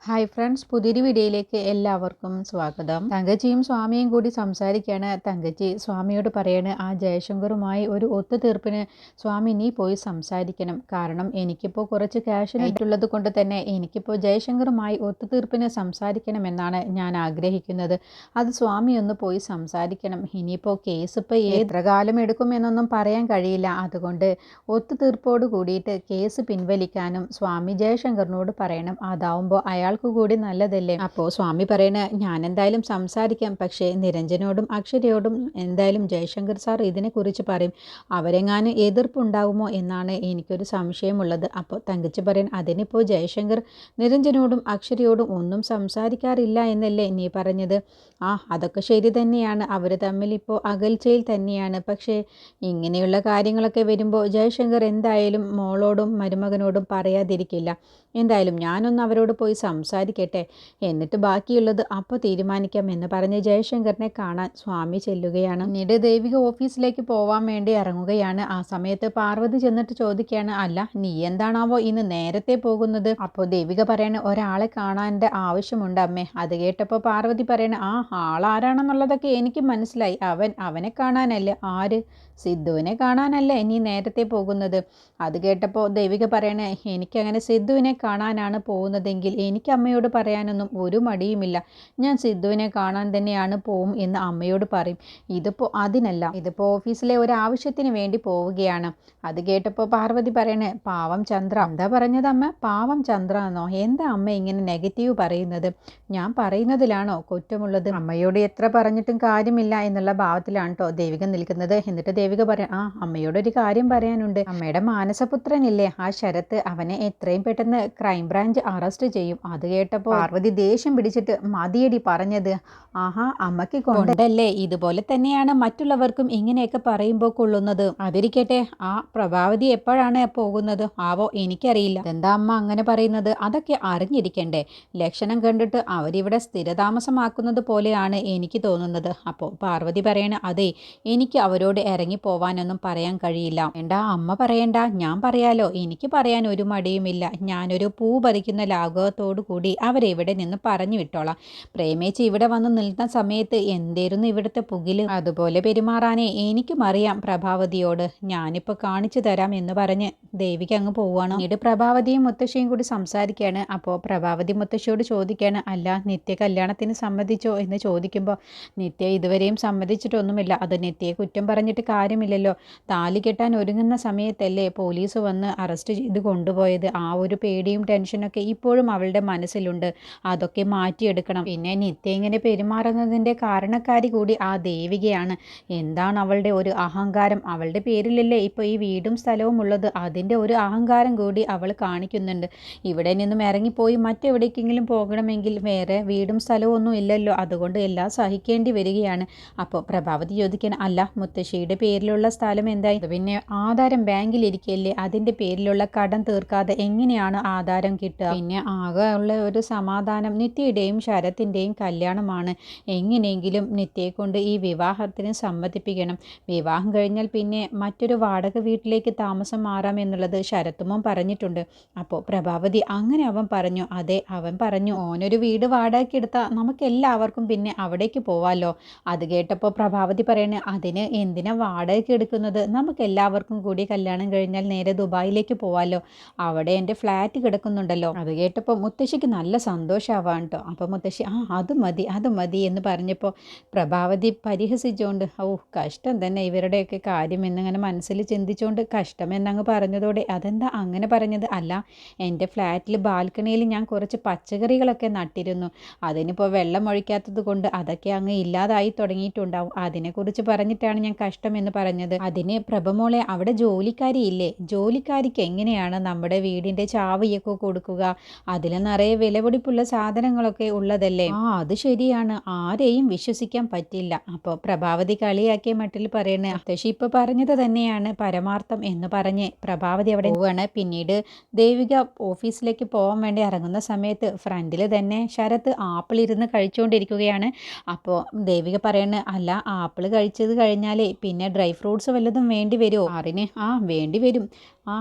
Hi friends, പുതിയൊരു വീഡിയോയിലേക്ക് എല്ലാവർക്കും സ്വാഗതം. തങ്കച്ചിയും സ്വാമിയും കൂടി സംസാരിക്കുകയാണ്. തങ്കച്ചി സ്വാമിയോട് പറയാണ്, ആ ജയശങ്കറുമായി ഒരു ഒത്തുതീർപ്പിന് സ്വാമി നീ പോയി സംസാരിക്കണം. കാരണം എനിക്കിപ്പോൾ കുറച്ച് ക്യാഷ് ആയിട്ടുള്ളത് കൊണ്ട് തന്നെ എനിക്കിപ്പോൾ ജയശങ്കറുമായി ഒത്തുതീർപ്പിന് സംസാരിക്കണമെന്നാണ് ഞാൻ ആഗ്രഹിക്കുന്നത്. അത് സ്വാമി ഒന്ന് പോയി സംസാരിക്കണം. ഇനിയിപ്പോൾ കേസ് ഇപ്പോൾ എത്ര കാലം എടുക്കുമെന്നൊന്നും പറയാൻ കഴിയില്ല. അതുകൊണ്ട് ഒത്തുതീർപ്പോട് കൂടിയിട്ട് കേസ് പിൻവലിക്കാനും സ്വാമി ജയശങ്കറിനോട് പറയണം. അതാവുമ്പോൾ അയാൾക്ക് കൂടി നല്ലതല്ലേ. അപ്പോൾ സ്വാമി പറയണ, ഞാൻ എന്തായാലും സംസാരിക്കാം, പക്ഷേ നിരഞ്ജനോടും അക്ഷരയോടും എന്തായാലും ജയശങ്കർ സാർ ഇതിനെക്കുറിച്ച് പറയും. അവരെങ്ങാനും എതിർപ്പുണ്ടാകുമോ എന്നാണ് എനിക്കൊരു സംശയമുള്ളത്. അപ്പോൾ തങ്കച്ചി പറയണം, അതിനിപ്പോൾ ജയശങ്കർ നിരഞ്ജനോടും അക്ഷരയോടും ഒന്നും സംസാരിക്കാറില്ല എന്നല്ലേ നീ പറഞ്ഞത്? അതൊക്കെ ശരി തന്നെയാണ്. അവർ തമ്മിൽ ഇപ്പോൾ അകൽച്ചയിൽ തന്നെയാണ്. പക്ഷേ ഇങ്ങനെയുള്ള കാര്യങ്ങളൊക്കെ വരുമ്പോൾ ജയശങ്കർ എന്തായാലും മോളോടും മരുമകനോടും പറയാതിരിക്കില്ല. എന്തായാലും ഞാനൊന്ന് അവരോട് പോയി സംസാരിക്കട്ടെ, എന്നിട്ട് ബാക്കിയുള്ളത് അപ്പോൾ തീരുമാനിക്കാം എന്ന് പറഞ്ഞ് ജയശങ്കറിനെ കാണാൻ സ്വാമി ചെല്ലുകയാണ്. പിന്നീട് ദേവിക ഓഫീസിലേക്ക് പോവാൻ വേണ്ടി ഇറങ്ങുകയാണ്. ആ സമയത്ത് പാർവതി ചെന്നിട്ട് ചോദിക്കുകയാണ്, അല്ല നീ എന്താണാവോ ഇന്ന് നേരത്തെ പോകുന്നത്? അപ്പോൾ ദേവിക പറയണ, ഒരാളെ കാണാൻ്റെ ആവശ്യമുണ്ട് അമ്മേ. അത് കേട്ടപ്പോൾ പാർവതി പറയണ, ആളാരാണെന്നുള്ളതൊക്കെ എനിക്ക് മനസ്സിലായി. അവനെ കാണാനല്ലേ? ആര്? സിദ്ധുവിനെ കാണാനല്ലേ നീ നേരത്തെ പോകുന്നത്? അത് കേട്ടപ്പോൾ ദേവിക പറയണേ, എനിക്കങ്ങനെ സിദ്ധുവിനെ കാണാനാണ് പോകുന്നതെങ്കിൽ എനിക്ക് അമ്മയോട് പറയാനൊന്നും ഒരു മടിയുമില്ല. ഞാൻ സിദ്ധുവിനെ കാണാൻ തന്നെയാണ് പോവും എന്ന് അമ്മയോട് പറയും. ഇതിപ്പോൾ അതിനല്ല, ഇതിപ്പോൾ ഓഫീസിലെ ഒരു ആവശ്യത്തിന് വേണ്ടി പോവുകയാണ്. അത് കേട്ടപ്പോൾ പാർവതി പറയണേ, പാവം ചന്ദ്ര. എന്താ പറഞ്ഞത് അമ്മ? പാവം ചന്ദ്ര എന്നോ? എന്താ അമ്മ ഇങ്ങനെ നെഗറ്റീവ് പറയുന്നത്? ഞാൻ പറയുന്നതിലാണോ കുറ്റമുള്ളത്? അമ്മയോട് എത്ര പറഞ്ഞിട്ടും കാര്യമില്ല എന്നുള്ള ഭാവത്തിലാണ് കേട്ടോ ദേവിക നിൽക്കുന്നത്. എന്നിട്ട് ദേവിക പറയാം, അമ്മയോടൊരു കാര്യം പറയാനുണ്ട്. അമ്മയുടെ മാനസപുത്രനില്ലേ ആ ശരത്ത്, അവനെ എത്രയും പെട്ടെന്ന് ക്രൈംബ്രാഞ്ച് അറസ്റ്റ് ചെയ്യും. അത് കേട്ടപ്പോൾ പാർവതി ദേഷ്യം പിടിച്ചിട്ട്, മതിയടി പറഞ്ഞത്. അമ്മയ്ക്ക് കൊണ്ടല്ലേ ഇതുപോലെ തന്നെയാണ് മറ്റുള്ളവർക്കും ഇങ്ങനെയൊക്കെ പറയുമ്പോൾ കൊള്ളുന്നത്. അതിരിക്കട്ടെ, ആ പ്രഭാവതി എപ്പോഴാണ് പോകുന്നത് ആവോ? എനിക്കറിയില്ല. എന്താ അമ്മ അങ്ങനെ പറയുന്നത്? അതൊക്കെ അറിഞ്ഞിരിക്കണ്ടേ? ലക്ഷണം കണ്ടിട്ട് അവരിവിടെ സ്ഥിരതാമസമാക്കുന്നത് പോലെയാണ് എനിക്ക് തോന്നുന്നത്. അപ്പോൾ പാർവതി പറയണ, അതെ, എനിക്ക് അവരോട് ഇറങ്ങിപ്പോവാനൊന്നും പറയാൻ കഴിയില്ല. അമ്മ പറയണ്ട, ഞാൻ പറയാലോ. എനിക്ക് പറയാൻ ഒരു മടിയുമില്ല. ഞാനൊരു പൂ പറിക്കുന്ന ലാഘവത്തോടു കൂടി അവരെ ഇവിടെ നിന്ന് പറഞ്ഞു വിട്ടോളാം. പ്രേമേച്ചി ഇവിടെ വന്ന് നിൽക്കുന്ന സമയത്ത് എന്തായിരുന്നു ഇവിടുത്തെ പുകില്? അതുപോലെ പെരുമാറാനേ എനിക്കും അറിയാം പ്രഭാവതിയോട്. ഞാനിപ്പോൾ കാണിച്ചു തരാം എന്ന് പറഞ്ഞ് ദേവിക്ക് അങ്ങ് പോവുകയാണ്. പിന്നീട് പ്രഭാവതിയും മുത്തശ്ശിയും കൂടി സംസാരിക്കുകയാണ്. അപ്പോൾ പ്രഭാവതി മുത്തശ്ശിയോട് ചോദിക്കുകയാണ്, അല്ല നിത്യ കല്യാണത്തിന് സമ്മതിച്ചോ എന്ന് ചോദിക്കുമ്പോൾ, നിത്യ ഇതുവരെയും സമ്മതിച്ചിട്ടൊന്നുമില്ല. അത് നിത്യയെ കുറ്റം പറഞ്ഞിട്ട് കാര്യമില്ലല്ലോ. താലി കെട്ടാൻ ഒരുങ്ങുന്ന സമയത്തല്ലേ പോലീസ് വന്ന് അറസ്റ്റ് ചെയ്ത് കൊണ്ടുപോയത്. ആ ഒരു പേടിയും ടെൻഷനൊക്കെ ഇപ്പോഴും അവളുടെ മനസ്സിലുണ്ട്. അതൊക്കെ മാറ്റിയെടുക്കണം. പിന്നെ നിത്യ ഇങ്ങനെ പെരുമാറുന്നതിൻ്റെ കാരണക്കാരി കൂടി ആ ദേവികയാണ്. എന്താണ് അവളുടെ ഒരു അഹങ്കാരം? അവളുടെ പേരിലല്ലേ ഇപ്പോൾ ഈ വീടും സ്ഥലവും ഉള്ളത്. അതിൻ്റെ ഒരു അഹങ്കാരം കൂടി അവൾ കാണിക്കുന്നുണ്ട്. ഇവിടെ നിന്നും ഇറങ്ങിപ്പോയി മറ്റെവിടേക്കെങ്കിലും പോകണമെങ്കിൽ വേറെ വീടും സ്ഥലവും ഒന്നും ഇല്ലല്ലോ. അതുകൊണ്ട് എല്ലാം സഹിക്കേണ്ടി വരികയാണ്. അപ്പോൾ പ്രഭാവതി ചോദിക്കാൻ, അല്ല മുത്തശ്ശിയുടെ പേരിലുള്ള സ്ഥലം എന്തായി? പിന്നെ ആധാരം ബാങ്കിലിരിക്കല്ലേ, അതിൻ്റെ പേരിലുള്ള കടം തീർക്കാതെ എങ്ങനെയാണ് ആധാരം കിട്ടുക? പിന്നെ ആകെ ഉള്ള ഒരു സമാധാനം നിത്യയുടെയും ശരത്തിൻ്റെയും കല്യാണമാണ്. എങ്ങനെയെങ്കിലും നിത്യയെ കൊണ്ട് ഈ വിവാഹത്തിന് സമ്മതിപ്പിക്കണം. വിവാഹം കഴിഞ്ഞാൽ പിന്നെ മറ്റൊരു വാടക വീട്ടിലേക്ക് താമസം മാറാം എന്നുള്ളത് ശരത്തുമോൻ പറഞ്ഞിട്ടുണ്ട്. അപ്പോൾ പ്രഭാവതി, അങ്ങനെ അവൻ പറഞ്ഞു? അതെ, അവൻ പറഞ്ഞു. ഓനൊരു വീട് വാടകയ്ക്ക് എടുത്താൽ നമുക്ക് എല്ലാവർക്കും പിന്നെ അവിടേക്ക് പോവാമല്ലോ. അത് കേട്ടപ്പോൾ പ്രഭാവതി പറയണ, അതിന് എന്തിനാ വാടകയ്ക്ക് എടുക്കുന്നത്? നമുക്ക് എല്ലാവർക്കും കൂടി കല്യാണം കഴിഞ്ഞാൽ നേരെ ദുബായിലേക്ക് പോവാമല്ലോ. അവിടെ എൻ്റെ ഫ്ലാറ്റ് കിടക്കുന്നുണ്ടല്ലോ. അത് കേട്ടപ്പോൾ മുത്തശ്ശിക്ക് നല്ല സന്തോഷമാവാൻ കേട്ടോ. അപ്പോൾ മുത്തശ്ശി, അത് മതി എന്ന് പറഞ്ഞപ്പോൾ പ്രഭാവതി പരിഹസിച്ചുകൊണ്ട്, കഷ്ടം തന്നെ ഇവരുടെയൊക്കെ കാര്യം എന്നിങ്ങനെ മനസ്സിൽ ചിന്തിച്ചുകൊണ്ട് കഷ്ടം എന്നങ്ങ് പറഞ്ഞതോടെ, അതെന്താ അങ്ങനെ പറഞ്ഞത്? അല്ല, എൻ്റെ ഫ്ലാറ്റിൽ ബാൽക്കണിയിൽ ഞാൻ കുറച്ച് പച്ചക്കറികളൊക്കെ നട്ടിരുന്നു. അതിനിപ്പോൾ വെള്ളം ഒഴിക്കാത്തത് കൊണ്ട് അതൊക്കെ അങ്ങ് ഇല്ലാതായി തുടങ്ങിയിട്ടുണ്ടാവും. അതിനെക്കുറിച്ച് പറഞ്ഞിട്ടാണ് ഞാൻ കഷ്ടം എന്ന് പറഞ്ഞത്. അതിന് പ്രഭമോളെ, അവിടെ ജോലിക്കാരി ഇല്ലേ? ജോലിക്കാരിക്ക് എങ്ങനെയാണ് നമ്മുടെ വീടിൻ്റെ ചാവിയൊക്കെ കൊടുക്കുക? അതിൽ നിറയെ വിലപിടിപ്പുള്ള സാധനങ്ങളൊക്കെ ഉള്ളതല്ലേ. അത് ശരിയാണ്, ആരെയും വിശ്വസിക്കാൻ പറ്റില്ല. അപ്പോൾ പ്രഭാവതി കളിയാക്കിയ മട്ടിൽ പറയണേ, മുത്തശ്ശി ഇപ്പോൾ പറഞ്ഞത് തന്നെയാണ് പരമാർത്ഥം എന്ന് പറഞ്ഞ് പ്രഭാവതി അവിടെ പോവുകയാണ്. പിന്നീട് ദേവിക ഓഫീസിലേക്ക് പോകാൻ വേണ്ടി ഇറങ്ങുന്ന സമയത്ത് ഫ്രണ്ടിൽ തന്നെ ശരത്ത് ആപ്പിൾ ഇരുന്ന് കഴിച്ചുകൊണ്ടിരിക്കുകയാണ്. അപ്പോൾ ദേവിക പറയണ, അല്ല ആപ്പിൾ കഴിച്ചത് കഴിഞ്ഞാലേ പിന്നെ ഡ്രൈ ഫ്രൂട്ട്സ് വല്ലതും വേണ്ടി വരുമോ? ആറിന് വേണ്ടി വരും.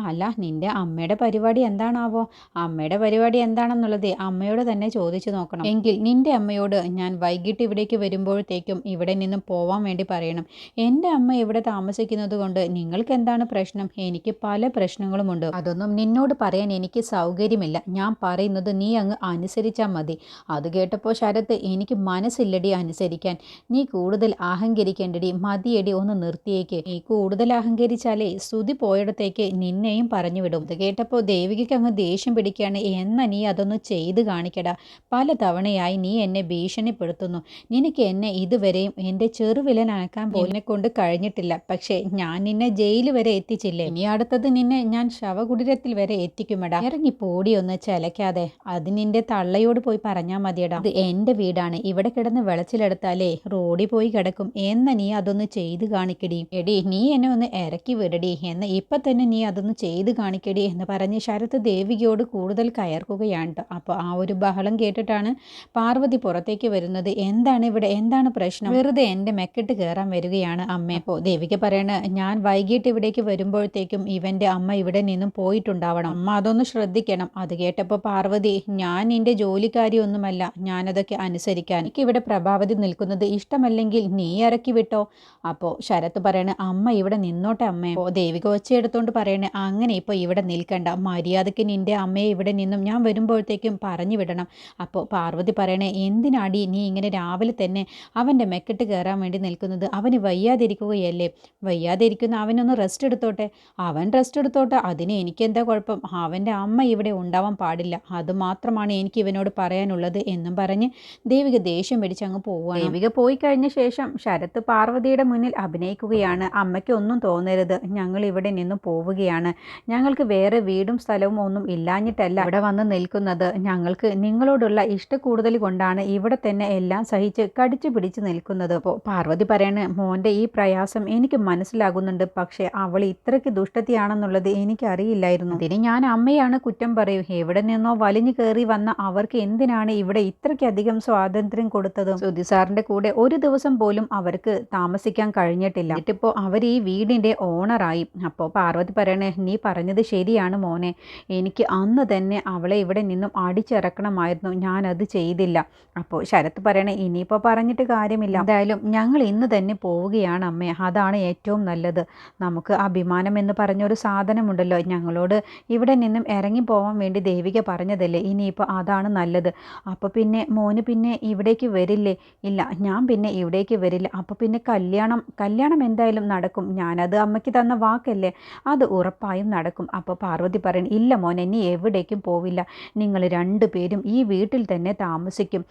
അല്ല നിൻ്റെ അമ്മയുടെ പരിപാടി എന്താണാവോ? അമ്മയുടെ പരിപാടി എന്താണെന്നുള്ളത് എന്നുള്ളത് അമ്മയോട് തന്നെ ചോദിച്ചു നോക്കണം. എങ്കിൽ നിന്റെ അമ്മയോട് ഞാൻ വൈകിട്ട് ഇവിടേക്ക് വരുമ്പോഴത്തേക്കും ഇവിടെ നിന്നും പോവാൻ വേണ്ടി പറയണം. എൻ്റെ അമ്മ ഇവിടെ താമസിക്കുന്നത് കൊണ്ട് നിങ്ങൾക്ക് എന്താണ് പ്രശ്നം? എനിക്ക് പല പ്രശ്നങ്ങളുമുണ്ട്. അതൊന്നും നിന്നോട് പറയാൻ എനിക്ക് സൗകര്യമില്ല. ഞാൻ പറയുന്നത് നീ അങ്ങ് അനുസരിച്ചാൽ മതി. അത് കേട്ടപ്പോൾ ശരത്ത്, എനിക്ക് മനസ്സില്ലടി അനുസരിക്കാൻ. നീ കൂടുതൽ അഹങ്കരിക്കേണ്ടടി. മതിയടി, ഒന്ന് നിർത്തിയേക്ക്. നീ കൂടുതൽ അഹങ്കരിച്ചാലേ സ്തുതി പോയിടത്തേക്ക് നിന്നെയും പറഞ്ഞു വിടും. അത് കേട്ടപ്പോൾ ദേവികയ്ക്ക് അങ്ങ് ദേഷ്യം പിടിക്കുകയാണ്. എന്നാ നീ അതൊന്ന് ചെയ്ത് കാണിക്കടാ. പല തവണയായി നീ എന്നെ ഭീഷണിപ്പെടുത്തുന്നു. നിനക്ക് എന്നെ ഇതുവരെയും എൻ്റെ ചെറുവിലനാക്കാൻ പോലിനെ കൊണ്ട് കഴിഞ്ഞിട്ടില്ല. പക്ഷേ ഞാൻ നിന്നെ ജയിൽ വരെ എത്തിച്ചില്ലേ? ഇനി അടുത്തത് നിന്നെ ഞാൻ ശവകുടീരത്തിൽ വരെ എത്തിക്കുമെടാ. ഇറങ്ങി പോടി, ഒന്ന് ചലക്കാതെ. അത് നിന്റെ തള്ളയോട് പോയി പറഞ്ഞാൽ മതിയടാ. ഇത് എൻ്റെ വീടാണ്. ഇവിടെ കിടന്ന് വിളച്ചിലെടുത്താലേ റോഡിൽ പോയി കിടക്കും. എന്നാ നീ അതൊന്ന് ചെയ്ത് കാണിക്കടി. എടി, നീ എന്നെ ഒന്ന് ഇറക്കി വിടടി. എന്ന് ഇപ്പം തന്നെ നീ അതൊന്ന് ചെയ്ത് കാണിക്കടി എന്ന് പറഞ്ഞ് ശരത്ത് ദേവികയോട് കൂടുതൽ കയർക്കുകയാണ്. അപ്പോൾ ആ ഒരു ബഹളം കേട്ടിട്ടാണ് പാർവതി പുറത്തേക്ക് വരുന്നത്. എന്താണ് ഇവിടെ, എന്താണ് പ്രശ്നം? വെറുതെ എൻ്റെ മെക്കിട്ട് കയറാൻ വരികയാണ് അമ്മ. അപ്പോൾ ദേവിക പറയണ, ഞാൻ വൈകിട്ട് ഇവിടേക്ക് വരുമ്പോഴത്തേക്കും ഇവൻ്റെ അമ്മ ഇവിടെ നിന്നും പോയിട്ടുണ്ടാവണം. അമ്മ അതൊന്ന് ശ്രദ്ധിക്കണം. അത് കേട്ടപ്പോൾ പാർവതി, ഞാൻ നിന്റെ ജോലിക്കാരിയൊന്നുമല്ല, ഞാനതൊക്കെ അനുസരിക്കാൻ. എനിക്ക് ഇവിടെ പ്രഭാവതി നിൽക്കുന്നത് ഇഷ്ടമല്ലെങ്കിൽ നീ ഇറക്കി വിട്ടോ. അപ്പോൾ ശരത്ത് പറയണ, അമ്മ ഇവിടെ നിന്നോട്ടെ അമ്മേ. അപ്പോൾ ദേവിക ഒച്ചയെടുത്തോണ്ട് പറയണേ, അങ്ങനെ ഇപ്പോൾ ഇവിടെ നിൽക്കണ്ട. മര്യാദയ്ക്ക് നിന്റെ അമ്മയെ ഇവിടെ നിന്നും ഞാൻ വരുമ്പോഴത്തേക്കും പറഞ്ഞു വിടണം. അപ്പോൾ പാർവതി പറയണേ, എന്തിനാടി നീ ഇങ്ങനെ രാവിലെ തന്നെ അവൻ്റെ മെക്കിട്ട് കയറാൻ വേണ്ടി നിൽക്കുന്നത്? അവന് വയ്യാതിരിക്കുകയല്ലേ? വയ്യാതിരിക്കുന്ന അവനൊന്ന് റെസ്റ്റ് എടുത്തോട്ടെ. അവൻ റെസ്റ്റ് എടുത്തോട്ടെ, അതിന് എനിക്കെന്താ കുഴപ്പം? അവൻ്റെ അമ്മ ഇവിടെ ഉണ്ടാവാൻ പാടില്ല. അതുമാത്രമാണ് എനിക്ക് ഇവനോട് പറയാനുള്ളത് എന്നും പറഞ്ഞ് ദേവിക ദേഷ്യം പിടിച്ച് അങ്ങ് പോവുകയാണ്. ദേവിക പോയി കഴിഞ്ഞ ശേഷം ശരത്ത് പാർവതിയുടെ മുന്നിൽ അഭിനയിക്കുകയാണ്. അമ്മയ്ക്ക് ഒന്നും തോന്നരുത്, ഞങ്ങൾ ഇവിടെ നിന്ന് പോവുകയാണ്. ഞങ്ങൾക്ക് വേറെ വീടും സ്ഥലവും ഒന്നും ഇല്ലാഞ്ഞിട്ടല്ല ഇവിടെ വന്ന് നിൽക്കുന്നത്. ഞങ്ങൾക്ക് നിങ്ങളോടുള്ള ഇഷ്ടക്കൂടുതൽ കൊണ്ടാണ് ഇവിടെ തന്നെ എല്ലാം സഹിച്ച് കടിച്ചു പിടിച്ച് നിൽക്കുന്നത്. അപ്പോൾ പാർവതി പറയണ, മോൻ്റെ ഈ പ്രയാസം എനിക്ക് മനസ്സിലാകുന്നുണ്ട്. പക്ഷേ അവൾ ഇത്രയ്ക്ക് ദുഷ്ടത്തിയാണെന്നുള്ളത് എനിക്കറിയില്ലായിരുന്നു. ഇതിന് ഞാൻ അമ്മയാണ് കുറ്റം പറയൂ. എവിടെ നിന്നോ വലിഞ്ഞു കയറി വന്ന അവർക്ക് എന്തിനാണ് ഇവിടെ ഇത്രയ്ക്കധികം സ്വാതന്ത്ര്യം കൊടുത്തത്? സുധി സാറിൻ്റെ കൂടെ ഒരു ദിവസം പോലും അവർക്ക് താമസിക്കാൻ കഴിഞ്ഞിട്ടില്ല. എന്നിട്ടിപ്പോൾ അവർ ഈ വീടിൻ്റെ ഓണറായി. അപ്പോൾ പാർവതി പറയണേ, നീ പറഞ്ഞത് ശരിയാണ് മോനെ. എനിക്ക് അന്ന് തന്നെ അവളെ ഇവിടെ നിന്നും അടിച്ചിറക്കണമായിരുന്നു. ഞാനത് ചെയ്തില്ല. അപ്പോൾ ശരത്ത് പറയണേ, ഇനിയിപ്പോൾ പറഞ്ഞിട്ട് കാര്യമില്ല. എന്തായാലും ഞങ്ങൾ ഇന്ന് തന്നെ പോവുകയാണ് അമ്മേ. അതാണ് ഏറ്റവും നല്ലത്. നമുക്ക് അഭിമാനം എന്ന് പറഞ്ഞൊരു സാധനമുണ്ടല്ലോ. ഞങ്ങളോട് ഇവിടെ നിന്നും ഇറങ്ങി പോവാൻ വേണ്ടി ദേവിക പറഞ്ഞതല്ലേ. ഇനിയിപ്പോൾ അതാണ് നല്ലത്. അപ്പോൾ പിന്നെ മോന് പിന്നെ ഇവിടേക്ക് വരില്ലേ? ഇല്ല, ഞാൻ പിന്നെ ഇവിടേക്ക് വരില്ല. അപ്പോൾ പിന്നെ കല്യാണം എന്തായാലും നടക്കും. ഞാനത് അമ്മയ്ക്ക് തന്ന വാക്കല്ലേ, അത് ഉറപ്പായും നടക്കും. അപ്പോൾ പാർവതി പറയണം, ഇല്ല മോനെ, നീ എവിടേക്കും പോവില്ല. നിങ്ങൾ രണ്ടുപേരും ഈ വീട്ടിൽ തന്നെ താമസിക്കും.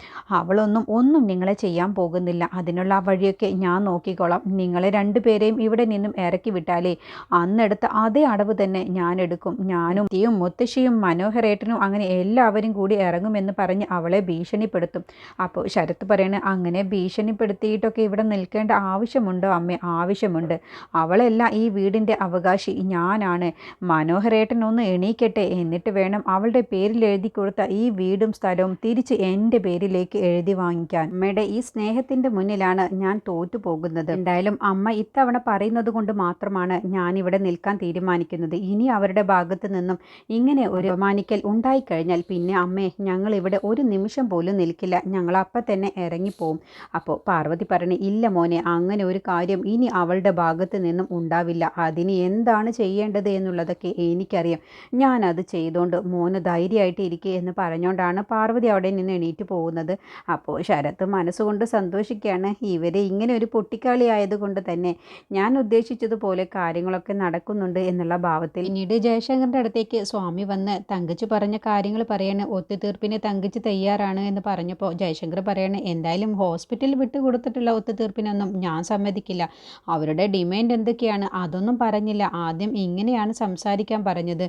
ഒന്നും നിങ്ങളെ ചെയ്യാൻ പോകുന്നില്ല. അതിനുള്ള വഴിയൊക്കെ ഞാൻ നോക്കിക്കോളാം. നിങ്ങളെ രണ്ടുപേരെയും ഇവിടെ നിന്നും ഇറക്കി വിട്ടാലേ അന്നെടുത്ത അതേ അടവ് തന്നെ ഞാൻ എടുക്കും. ഞാനും തീയും മുത്തശ്ശിയും മനോഹരേട്ടനും അങ്ങനെ എല്ലാവരും കൂടി ഇറങ്ങുമെന്ന് പറഞ്ഞ് അവളെ ഭീഷണിപ്പെടുത്തും. അപ്പോൾ ശരത്ത് പറയണ, അങ്ങനെ ഭീഷണിപ്പെടുത്തിയിട്ടൊക്കെ ഇവിടെ നിൽക്കേണ്ട ആവശ്യമുണ്ടോ അമ്മേ? ആവശ്യമുണ്ട്. അവളല്ല ഈ വീടിൻ്റെ അവകാശി, ഞാനാണ്. മനോഹരേട്ടൻ ഒന്ന് എണീക്കട്ടെ, എന്നിട്ട് വേണം അവളുടെ പേരിൽ എഴുതി കൊടുത്ത ഈ വീടും സ്ഥലവും തിരിച്ച് എൻ്റെ പേരിലേക്ക് എഴുതി വാങ്ങിക്കാൻ. അമ്മയുടെ ഈ സ്നേഹത്തിൻ്റെ മുന്നിലാണ് ഞാൻ തോറ്റു പോകുന്നത്. എന്തായാലും അമ്മ ഇത്തവണ പറയുന്നത് കൊണ്ട് മാത്രമാണ് ഞാനിവിടെ നിൽക്കാൻ തീരുമാനിക്കുന്നത്. ഇനി അവരുടെ ഭാഗത്ത് നിന്നും ഇങ്ങനെ ഒരു അപമാനിക്കൽ ഉണ്ടായിക്കഴിഞ്ഞാൽ പിന്നെ അമ്മേ, ഞങ്ങൾ ഇവിടെ ഒരു നിമിഷം പോലും നിൽക്കില്ല. ഞങ്ങൾ അപ്പം തന്നെ ഇറങ്ങിപ്പോവും. അപ്പോൾ പാർവതി പറഞ്ഞു, ഇല്ല മോനെ, അങ്ങനെ ഒരു കാര്യം ഇനി അവളുടെ ഭാഗത്ത് നിന്നും ഉണ്ടാവില്ല. അതിന് എന്താണ് ചെയ്യേണ്ടത് എന്നുള്ളതൊക്കെ എനിക്കറിയാം. ഞാനത് ചെയ്തുകൊണ്ട് മോന് ധൈര്യമായിട്ട് ഇരിക്കുക എന്ന് പറഞ്ഞുകൊണ്ടാണ് പാർവതി അവിടെ നിന്ന് എണീറ്റ് പോകുന്നത്. അപ്പോൾ ശരത്ത് മനസ്സുകൊണ്ട് സന്തോഷിക്കുകയാണ്. ഇവരെ ഇങ്ങനെ ഒരു പൊട്ടിക്കാളി ആയതുകൊണ്ട് തന്നെ ഞാൻ ഉദ്ദേശിച്ചതുപോലെ കാര്യങ്ങളൊക്കെ നടക്കുന്നുണ്ട് എന്നുള്ള ഭാവത്തിൽ. പിന്നീട് ജയശങ്കറിൻ്റെ അടുത്തേക്ക് സ്വാമി വന്ന് തങ്കച്ചി പറഞ്ഞ കാര്യങ്ങൾ പറയാണ്. ഒത്തുതീർപ്പിന് തങ്കച്ചി തയ്യാറാണ് എന്ന് പറഞ്ഞപ്പോൾ ജയശങ്കർ പറയാണ്, എന്തായാലും ഹോസ്പിറ്റൽ വിട്ട് കൊടുത്തിട്ടുള്ള ഒത്തുതീർപ്പിനൊന്നും ഞാൻ സമ്മതിക്കില്ല. അവരുടെ ഡിമാൻഡ് എന്തൊക്കെയാണ് അതൊന്നും പറഞ്ഞില്ല. ആദ്യം ഇങ്ങനെയാണ് സംസാരിക്കാൻ പറഞ്ഞത്.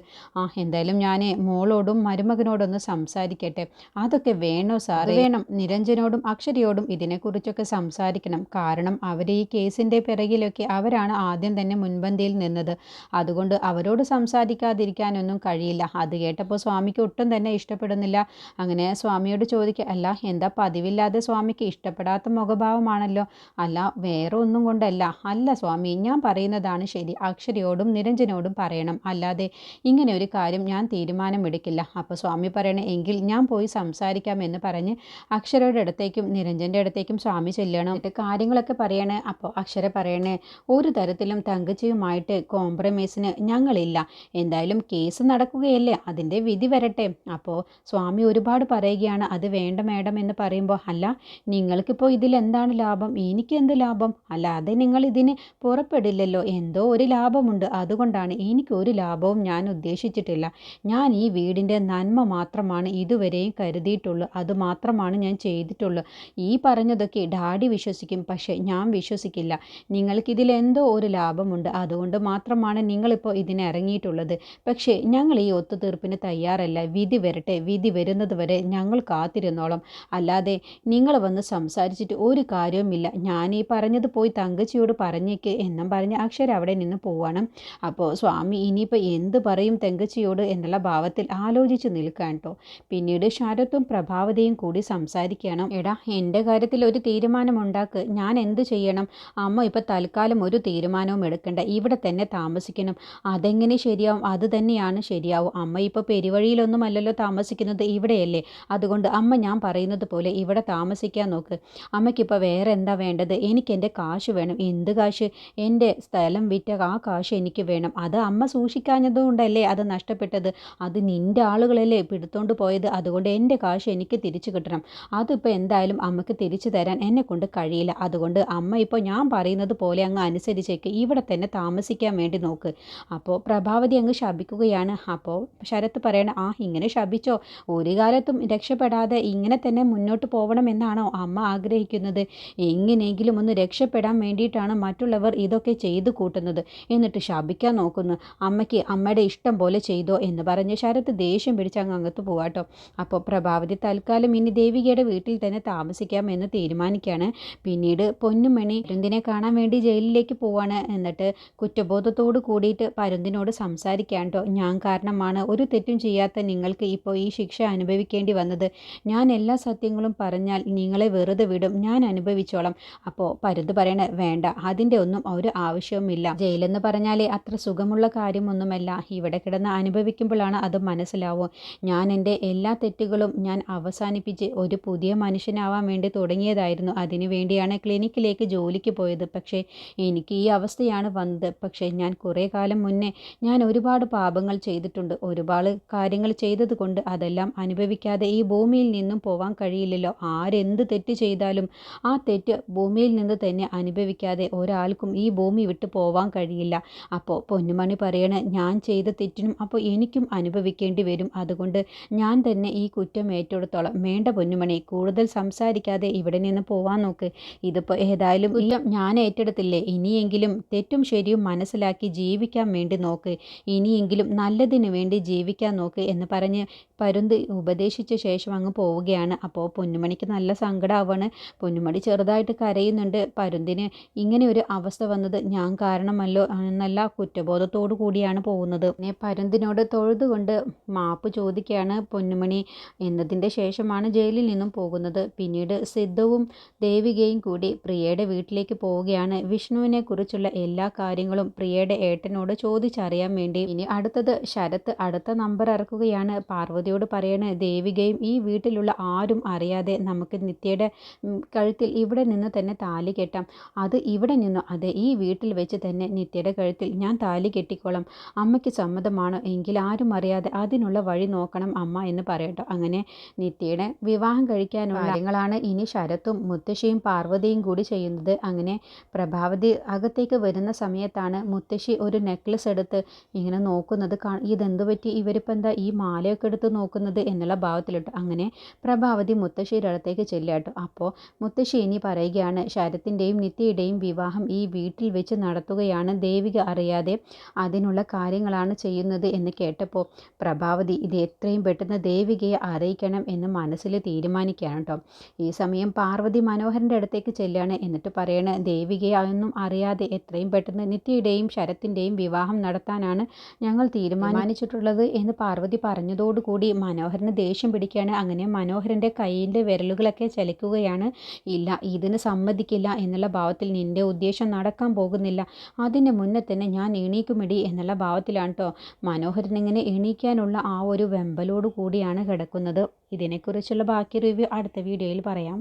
എന്തായാലും ഞാൻ മോളോടും മരുമകനോടൊന്ന് സംസാരിക്കട്ടെ. അതൊക്കെ വേണോ സാറേ? വേണം. നിരഞ്ജനോടും അക്ഷരയോടും ഇതിനെക്കുറിച്ചൊക്കെ സംസാരിക്കണം. കാരണം അവർ ഈ കേസിൻ്റെ പിറകിലൊക്കെ അവരാണ് ആദ്യം തന്നെ മുൻപന്തിയിൽ നിന്നത്. അതുകൊണ്ട് അവരോട് സംസാരിക്കാതിരിക്കാനൊന്നും കഴിയില്ല. അത് കേട്ടപ്പോൾ സ്വാമിക്ക് ഒട്ടും തന്നെ ഇഷ്ടപ്പെടുന്നില്ല. അങ്ങനെ സ്വാമിയോട് ചോദിക്കുക, അല്ല എന്താ പതിവില്ലാതെ സ്വാമിക്ക് ഇഷ്ടപ്പെടാത്ത മുഖഭാവമാണല്ലോ? അല്ല, വേറെ ഒന്നും കൊണ്ടല്ല. അല്ല സ്വാമി, ഞാൻ പറയുന്നതാണ് ശരി. അക്ഷരയോടും നിരഞ്ജനോടും പറയണം. അല്ലാതെ ഇങ്ങനെ ഒരു കാര്യം ഞാൻ തീരുമാനമെടുക്കില്ല. അപ്പോൾ സ്വാമി പറയണേ എങ്കിൽ ഞാൻ പോയി സംസാരിക്കാം എന്ന് പറഞ്ഞ് അക്ഷരയുടെ അടുത്തേക്കും നിരഞ്ജൻ്റെ അടുത്തേക്കും സ്വാമി ചെല്ലണം. എന്നിട്ട് കാര്യങ്ങളൊക്കെ പറയണേ. അപ്പോൾ അക്ഷര പറയണേ, ഒരു തരത്തിലും തങ്കച്ചിയുമായിട്ട് കോംപ്രമൈസിന് ഞങ്ങളില്ല. എന്തായാലും കേസ് നടക്കുകയല്ലേ, അതിൻ്റെ വിധി വരട്ടെ. അപ്പോൾ സ്വാമി ഒരുപാട് പറയുകയാണ്, അത് വേണ്ട മേഡം എന്ന് പറയുമ്പോൾ, അല്ല നിങ്ങൾക്കിപ്പോൾ ഇതിലെന്താണ് ലാഭം? എനിക്ക് എന്ത് ലാഭം? അല്ലാതെ നിങ്ങൾ ഇതിന് പുറപ്പെടില്ലല്ലോ. എന്തോ ഒരു ലാഭമുണ്ട്, അതുകൊണ്ടാണ്. എനിക്കൊരു ലാഭവും ഞാൻ ഉദ്ദേശിച്ചിട്ടില്ല. ഞാൻ ഈ വീടിൻ്റെ നന്മ മാത്രമാണ് ഇതുവരെയും കരുതിയിട്ടുള്ളൂ. അതുമാത്രമാണ് ഞാൻ ചെയ്തിട്ടുള്ളൂ. ഈ പറഞ്ഞതൊക്കെ ഡാഡി വിശ്വസിക്കും, പക്ഷേ ഞാൻ വിശ്വസിക്കില്ല. നിങ്ങൾക്കിതിലെന്തോ ഒരു ലാഭമുണ്ട്, അതുകൊണ്ട് മാത്രമാണ് നിങ്ങളിപ്പോൾ ഇതിനിറങ്ങിയിട്ടുള്ളത്. പക്ഷേ ഞങ്ങൾ ഈ ഒത്തുതീർപ്പിന് തയ്യാറല്ല. വിധി വരട്ടെ, വിധി വരുന്നത് വരെ ഞങ്ങൾ കാത്തിരുന്നോളാം. അല്ലാതെ നിങ്ങൾ വന്ന് സംസാരിച്ചിട്ട് ഒരു കാര്യവുമില്ല. ഞാൻ ഈ പറഞ്ഞത് പോയി തങ്കച്ചിയോട് പറഞ്ഞേക്ക് എന്നും പറഞ്ഞ് അക്ഷര അവിടെ നിന്ന് പോവാണ്. അപ്പോൾ സ്വാമി ഇനിയിപ്പോൾ എന്ത് പറയും തങ്കച്ചിയോട് എന്നുള്ള ഭാവത്തിൽ ആലോചിച്ച് നിൽക്കാൻ കേട്ടോ. പിന്നീട് ശരത്തും പ്രഭാവതിയും കൂടി സംസാരിക്കണം. എടാ, എൻ്റെ കാര്യത്തിൽ ഒരു തീരുമാനമുണ്ടാക്ക്. ഞാൻ എന്ത് ചെയ്യണം? അമ്മ ഇപ്പോൾ തൽക്കാലം ഒരു തീരുമാനവും എടുക്കണ്ട, ഇവിടെ തന്നെ താമസിക്കണം. അതെങ്ങനെ ശരിയാവും? അത് തന്നെയാണ് ശരിയാവും. അമ്മ ഇപ്പോൾ പെരുവഴിയിലൊന്നും അല്ലല്ലോ താമസിക്കുന്നത്, ഇവിടെയല്ലേ. അതുകൊണ്ട് അമ്മ ഞാൻ പറയുന്നത് പോലെ ഇവിടെ താമസിക്കാൻ നോക്ക്. അമ്മയ്ക്കിപ്പോൾ വേറെ എന്താ വേണ്ടത്? എനിക്ക് എൻ്റെ കാശ് വേണം. എന്ത് കാശ്? എൻ്റെ സ്ഥലം വിറ്റ ആ കാശ് എനിക്ക് വേണം. അത് അമ്മ സൂക്ഷിക്കാഞ്ഞതുകൊണ്ടല്ലേ അത് നഷ്ടപ്പെട്ടത്. അത് നിൻ്റെ ആളുകളല്ലേ പിടുത്തോണ്ട് പോയത്. അതുകൊണ്ട് എൻ്റെ കാശ് എനിക്ക് തിരിച്ചു കിട്ടണം. അതിപ്പോൾ എന്തായാലും അമ്മയ്ക്ക് തിരിച്ചു തരാൻ എന്നെക്കൊണ്ട് കഴിയില്ല. അതുകൊണ്ട് അമ്മ ഇപ്പോൾ ഞാൻ പറയുന്നത് പോലെ അങ്ങ് അനുസരിച്ചേക്ക്, ഇവിടെ തന്നെ താമസിക്കാൻ വേണ്ടി നോക്ക്. അപ്പോൾ പ്രഭാവതി അങ്ങ് ശപിക്കുകയാണ്. അപ്പോൾ ശരത്ത് പറയണം, ഇങ്ങനെ ശപിച്ചോ? ഒരു കാലത്തും രക്ഷപ്പെടാതെ ഇങ്ങനെ തന്നെ മുന്നോട്ട് പോകണമെന്നാണോ അമ്മ ആഗ്രഹിക്കുന്നത്? എങ്ങനെയെങ്കിലും ഒന്ന് രക്ഷപ്പെടാൻ വേണ്ടിയിട്ടാണ് മറ്റുള്ളവർ ഇതൊക്കെ ചെയ്തു കൂട്ടുന്നത്. എന്നിട്ട് ശപിക്കാൻ നോക്കുന്നു. അമ്മയ്ക്ക് അമ്മയുടെ ഇഷ്ടം പോലെ ചെയ്തോ എന്ന് പറഞ്ഞ് ശരത്ത് ദേഷ്യം പിടിച്ച് അങ്ങ് അകത്ത് പോവാട്ടോ. അപ്പോൾ പ്രഭാവതി തൽക്കാലം ഇനി ദേവികയുടെ വീട്ടിൽ തന്നെ താമസിക്കാം എന്ന് തീരുമാനിക്കുകയാണ്. പിന്നീട് പൊന്നുമണി പരുന്തിനെ കാണാൻ വേണ്ടി ജയിലിലേക്ക് പോവാണ്. എന്നിട്ട് കുറ്റബോധത്തോട് കൂടിയിട്ട് പരുന്തിനോട് സംസാരിക്കാൻ കേട്ടോ. ഞാൻ കാരണമാണ് ഒരു തെറ്റും ചെയ്യാത്ത നിങ്ങൾക്ക് ഇപ്പോൾ ഈ ശിക്ഷ അനുഭവിക്കേണ്ടി വന്നത്. ഞാൻ എല്ലാ സത്യങ്ങളും പറഞ്ഞാൽ നിങ്ങളെ വെറുതെ വിടും, ഞാൻ അനുഭവിച്ചോളാം. അപ്പോൾ പരുന്ത് പറയണ, വേണ്ട, അതിൻ്റെ ഒന്നും ഒരു ആവശ്യവുമില്ല. ജയിലെന്ന് പറഞ്ഞാൽ അത്ര സുഖമുള്ള കാര്യമൊന്നുമല്ല. ഇവിടെ കിടന്ന് അനുഭവിക്കുമ്പോഴാണ് അത് മനസ്സിലാവും. ഞാൻ എൻ്റെ എല്ലാ തെറ്റുകളും ഞാൻ അവസാനിപ്പിച്ച് ഒരു പുതിയ മനുഷ്യനാവാൻ വേണ്ടി തുടങ്ങിയതായിരുന്നു. അതിനു വേണ്ടിയാണ് ക്ലിനിക്കിലേക്ക് ജോലിക്ക് പോയത്. പക്ഷേ എനിക്ക് ഈ അവസ്ഥയാണ് വന്നത്. പക്ഷേ ഞാൻ കുറേ കാലം മുന്നേ ഞാൻ ഒരുപാട് പാപങ്ങൾ ചെയ്തിട്ടുണ്ട്. ഒരുപാട് കാര്യങ്ങൾ ചെയ്തത് കൊണ്ട് അതെല്ലാം അനുഭവിക്കാതെ ഈ ഭൂമിയിൽ നിന്നും പോവാൻ കഴിയില്ലല്ലോ. ആരെന്ത് തെറ്റ് ചെയ്താലും ആ തെറ്റ് ഭൂമിയിൽ നിന്ന് തന്നെ അനുഭവിക്കാതെ ഒരാൾക്കും ഈ ഭൂമി വിട്ട് പോവാൻ കഴിയില്ല. അപ്പോൾ പൊന്നുമണി പറയണേ, ഞാൻ ചെയ്ത തെറ്റിനും അപ്പോൾ എനിക്കും അനുഭവിക്കേണ്ടി വരും. അതുകൊണ്ട് ഞാൻ തന്നെ ഈ കുറ്റം ഏറ്റെടുത്തോളാം. വേണ്ട പൊന്നുമണി, കൂടുതൽ സംസാരിക്കാതെ ഇവിടെ നിന്ന് പോവാൻ നോക്ക്. ഇതിപ്പോൾ ഏതായാലും കുറ്റം ഞാൻ ഏറ്റെടുത്തില്ലേ. ഇനിയെങ്കിലും തെറ്റും ശരിയും മനസ്സിലാക്കി ജീവിക്കാൻ വേണ്ടി നോക്ക്. ഇനിയെങ്കിലും നല്ലതിന് വേണ്ടി ജീവിക്കാൻ നോക്ക് എന്ന് പറഞ്ഞ് പരുന്ത് ഉപദേശിച്ച ശേഷം അങ്ങ് പോവുകയാണ്. അപ്പോൾ പൊന്നുമണിക്ക് നല്ല സങ്കടമാവാണ്. പൊന്നുമണി ചെറുതായിട്ട് കരയുന്നുണ്ട്. പരുന്തിന് ഇങ്ങനെ ഒരു അവസ്ഥ വന്നത് ഞാൻ കാരണമല്ലോ എന്നല്ല കുറ്റബോധത്തോടു കൂടിയാണ് പോകുന്നത്. പിന്നെ പരുന്തിനോട് തൊഴുതുകൊണ്ട് മാപ്പ് ചോദിക്കുകയാണ് പൊന്നുമണി. എന്നതിൻ്റെ ശേഷമാണ് ജയിലിൽ നിന്നും പോകുന്നത്. പിന്നീട് സിദ്ധുവും ദേവികയും കൂടി പ്രിയയുടെ വീട്ടിലേക്ക് പോവുകയാണ്. വിഷ്ണുവിനെ കുറിച്ചുള്ള എല്ലാ കാര്യങ്ങളും പ്രിയയുടെ ഏട്ടനോട് ചോദിച്ചറിയാൻ വേണ്ടി. ഇനി അടുത്തത് ശരത്ത് അടുത്ത നമ്പർ ഇറക്കുകയാണ്. പാർവതിയോട് പറയണേ, ദേവികയും ഈ വീട്ടിലുള്ള ആരും അറിയാതെ നമുക്ക് നിത്യയുടെ കഴുത്തിൽ ഇവിടെ നിന്ന് തന്നെ താലി കെട്ടാം. അത് ഇവിടെ നിന്നോ? അതെ, ഈ വീട്ടിൽ വെച്ച് തന്നെ നിത്യയുടെ കഴുത്തിൽ ഞാൻ താലി കെട്ടിക്കോളാം. അമ്മയ്ക്ക് സമ്മതമാണോ? എങ്കിൽ ആരും അറിയാതെ അതിനുള്ള വഴി നോക്കണം അമ്മ എന്ന് പറയട്ടോ. അങ്ങനെ നിത്യയുടെ വിവാഹം കഴിക്കാനുള്ള കാര്യങ്ങളാണ് ഇനി ശരത്തും മുത്തശ്ശിയും പാർവതിയും കൂടി ചെയ്യുന്നത്. അങ്ങനെ പ്രഭാവതി അകത്തേക്ക് വരുന്ന സമയത്താണ് മുത്തശ്ശി ഒരു നെക്ലസ് എടുത്ത് ഇങ്ങനെ നോക്കുന്നത്. ഇതെന്ത് പറ്റി, ഇവരിപ്പോൾ എന്താ ഈ മാലയൊക്കെ എടുത്ത് നോക്കുന്നത് എന്നുള്ള ഭാവത്തിലിട്ട്. അങ്ങനെ പ്രഭാവതി മുത്തശ്ശിയുടെ അടുത്തേക്ക് ചെല്ലാട്ടോ. അപ്പോൾ മുത്തശ്ശി ഇനി പറയുകയാണ്, ശരത്തിൻ്റെയും നിത്യയുടെയും വിവാഹം ഈ വീട്ടിൽ വെച്ച് നടത്തുകയാണ് ദേവിക അറിയാതെ. അതിനുള്ള കാര്യങ്ങളാണ് ചെയ്യുന്നത് എന്ന് കേട്ടപ്പോൾ പ്രഭാവതി ഇത് എത്രയും പെട്ടെന്ന് ദേവികയെ അറിയിക്കണം എന്ന് മനസ്സിൽ തീരുമാനിക്കുകയാണ് കേട്ടോ. ഈ സമയം പാർവതി മനോഹരൻ്റെ അടുത്തേക്ക് ചെല്ലുകയാണ്. എന്നിട്ട് പറയണ, ദേവികയെ ഒന്നും അറിയാതെ എത്രയും പെട്ടെന്ന് നിത്യയുടെയും ശരത്തിൻ്റെയും വിവാഹം നടത്താനാണ് ഞങ്ങൾ തീരുമാനിച്ചിട്ടുള്ളത് എന്ന് പാർവതി പറഞ്ഞതോടുകൂടി മനോഹരന് ദേഷ്യം പിടിക്കുകയാണ്. അങ്ങനെ മനോഹരൻ്റെ കയ്യിൻ്റെ വിരലുകളൊക്കെ ചലിക്കുകയാണ്. ഇല്ല, ഇതിന് സമ്മതിക്കില്ല എന്നുള്ള ഭാവത്തിൽ, നിൻ്റെ ഉദ്ദേശം നടക്കാൻ പോകുന്നില്ല, അതിന് മുന്നേ തന്നെ ഞാൻ എണീക്കുമിടി എന്നുള്ള ഭാവത്തിലാണ് കേട്ടോ. മനോഹരൻ ഇങ്ങനെ എണീക്കാനുള്ള ആ ഒരു വെമ്പൽ വിള്ളലോട് കൂടിയാണ് കിടക്കുന്നത്. ഇതിനെക്കുറിച്ചുള്ള ബാക്കി റിവ്യൂ അടുത്ത വീഡിയോയിൽ പറയാം.